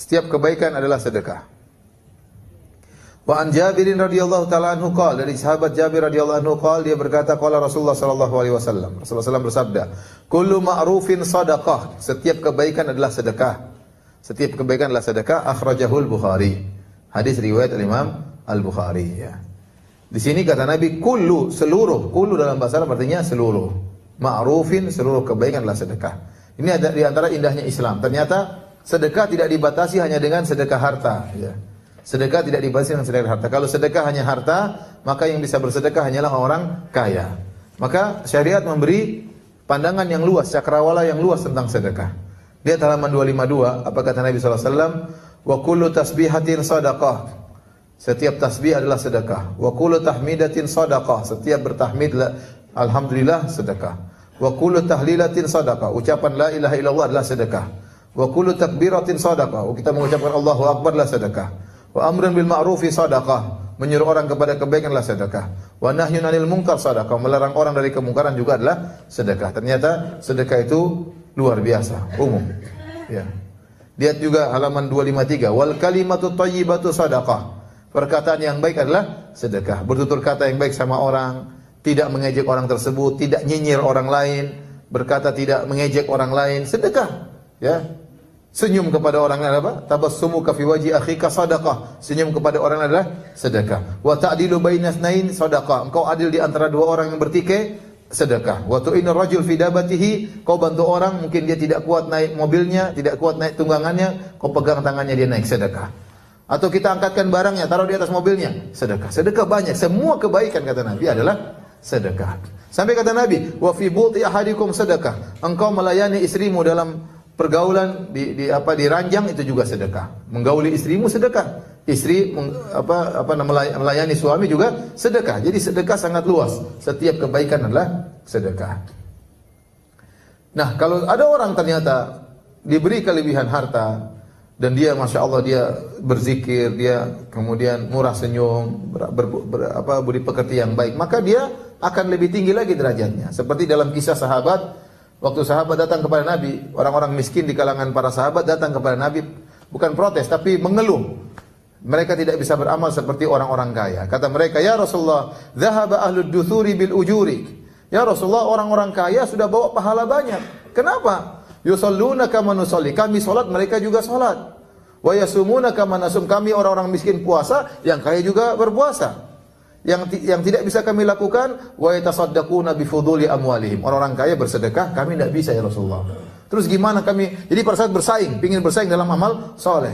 Setiap kebaikan adalah sedekah. Wa an Jabirin radhiyallahu taala anhu qala, dari sahabat Jabir radhiyallahu anhu qala, dia berkata qala Rasulullah sallallahu alaihi wasallam. Rasulullah sallallahu bersabda, "Kullu ma'rufin shadaqah." Setiap kebaikan adalah sedekah. Setiap kebaikan adalah sedekah. Akhrajahul Bukhari. Hadis riwayat Imam Al-Bukhari, ya. Di sini kata Nabi kullu, seluruh. Kullu dalam bahasa Arab artinya seluruh. Ma'rufin, seluruh kebaikan adalah sedekah. Ini ada di antara indahnya Islam. Ternyata sedekah tidak dibatasi hanya dengan sedekah harta, ya. Sedekah tidak dibatasi dengan sedekah harta. Kalau sedekah hanya harta, maka yang bisa bersedekah hanyalah orang kaya. Maka syariat memberi pandangan yang luas, cakrawala yang luas tentang sedekah. Lihat halaman 252, apa kata Nabi SAW? Wa kullu tasbihatin sadaqah. Setiap tasbih adalah sedekah. Wa kullu tahmidatin sadaqah. Setiap bertahmid alhamdulillah sedekah. Wa kullu tahlilatin sadaqah. Ucapan la ilaha illallah adalah sedekah. Wa kullu takbiratin sadaqah. Kita mengucapkan Allahu akbar adalah sedekah. Wa amrun bil ma'rufi sadaqah. Menyuruh orang kepada kebaikan adalah sedekah. Wa nahyun 'anil munkar sadaqah. Melarang orang dari kemungkaran juga adalah sedekah. Ternyata sedekah itu luar biasa, umum. Ya. Lihat juga halaman 253. Wal kalimatu thayyibatu sadaqah. Perkataan yang baik adalah sedekah. Bertutur kata yang baik sama orang, tidak mengejek orang tersebut, tidak nyinyir orang lain, berkata tidak mengejek orang lain, sedekah. Ya. Senyum kepada orang lain apa? Tabassumuka fi wajhi akhika sadaqah. Senyum kepada orang lain adalah sedekah. Wa ta'dilu bainas nain sadaqah. Engkau adil di antara dua orang yang bertikai, sedekah. Wa tu'inur rajul fi dabatihi. Kau bantu orang, mungkin dia tidak kuat naik mobilnya, tidak kuat naik tunggangannya, kau pegang tangannya dia naik, sedekah. Atau kita angkatkan barangnya, taruh di atas mobilnya, sedekah. Sedekah banyak. Semua kebaikan kata Nabi adalah sedekah. Sampai kata Nabi, wa fi buti ahadikum sedekah. Engkau melayani istrimu dalam pergaulan di ranjang, itu juga sedekah. Menggauli istrimu sedekah. Istri melayani suami juga sedekah. Jadi sedekah sangat luas. Setiap kebaikan adalah sedekah. Nah, kalau ada orang ternyata diberi kelebihan harta, dan dia Masya Allah dia berzikir, dia kemudian murah senyum, budi pekerti yang baik, maka dia akan lebih tinggi lagi derajatnya. Seperti dalam kisah sahabat, waktu sahabat datang kepada Nabi, orang-orang miskin di kalangan para sahabat datang kepada Nabi, bukan protes tapi mengeluh. Mereka tidak bisa beramal seperti orang-orang kaya. Kata mereka, "Ya Rasulullah, dhahaba ahlud duthuri bil ujuri." Ya Rasulullah, orang-orang kaya sudah bawa pahala banyak. Kenapa? Yusalluna kama nusalli. Kami salat, mereka juga salat. Wa yasumuna kama nasum. Kami orang-orang miskin puasa, yang kaya juga berpuasa. Yang tidak bisa kami lakukan, wa yatasaddaquna bi fuduli amwalihim. Orang-orang kaya bersedekah, kami tidak bisa ya Rasulullah. Terus gimana kami? Jadi pada saat bersaing, pingin bersaing dalam amal soleh.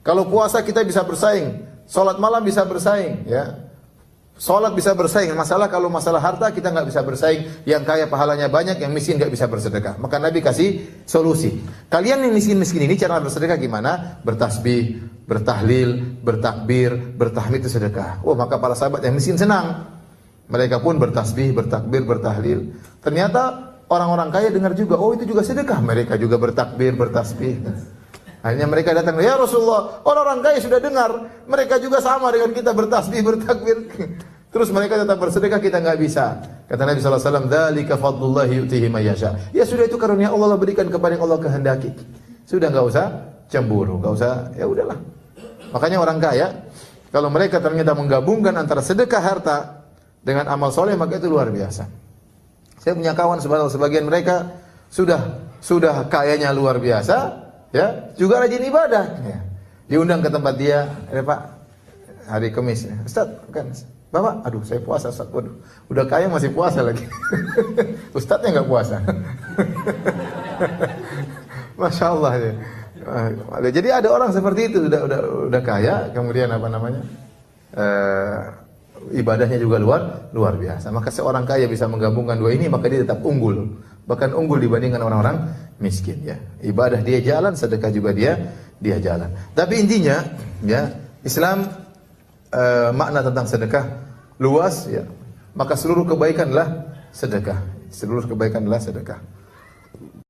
Kalau puasa kita bisa bersaing, salat malam bisa bersaing, ya. Salat bisa bersaing. Kalau masalah harta kita nggak bisa bersaing. Yang kaya pahalanya banyak, yang miskin nggak bisa bersedekah. Maka Nabi kasih solusi. Kalian yang miskin-miskin ini cara bersedekah gimana? Bertasbih, bertahlil, bertakbir, bertahmid itu sedekah. Oh, maka para sahabat yang miskin senang. Mereka pun bertasbih, bertakbir, bertahlil. Ternyata orang-orang kaya dengar juga, oh itu juga sedekah. Mereka juga bertakbir, bertasbih. Akhirnya mereka datang, ya Rasulullah, orang-orang kaya sudah dengar, mereka juga sama dengan kita bertasbih, bertakbir. Terus mereka tetap bersedekah, kita nggak bisa. Kata Nabi SAW, "Dzalika fadlullahi yu'tihi may yasha." Ya sudah, itu karunia Allah berikan kepada yang Allah kehendaki. Sudah, nggak usah cemburu, nggak usah, ya udahlah. Makanya orang kaya, kalau mereka ternyata menggabungkan antara sedekah harta dengan amal soleh, maka itu luar biasa. Saya punya kawan sebagian mereka sudah kayanya luar biasa. Ya, juga rajin ibadah. Ya. Diundang ke tempat dia, Pak, hari Kamis. Ustaz, kan, Bapak, aduh saya puasa, Ustaz. Waduh, udah kaya masih puasa lagi. Ustaznya nggak puasa. Masya Allah. Ya. Jadi ada orang seperti itu, udah kaya, kemudian ibadahnya juga luar biasa. Maka seorang kaya bisa menggabungkan dua ini, maka dia tetap unggul. Bahkan unggul dibandingkan orang-orang miskin, ya. Ibadah dia jalan, sedekah juga dia jalan. Tapi intinya, ya, Islam makna tentang sedekah luas, ya. Maka seluruh kebaikan adalah sedekah. Seluruh kebaikan adalah sedekah.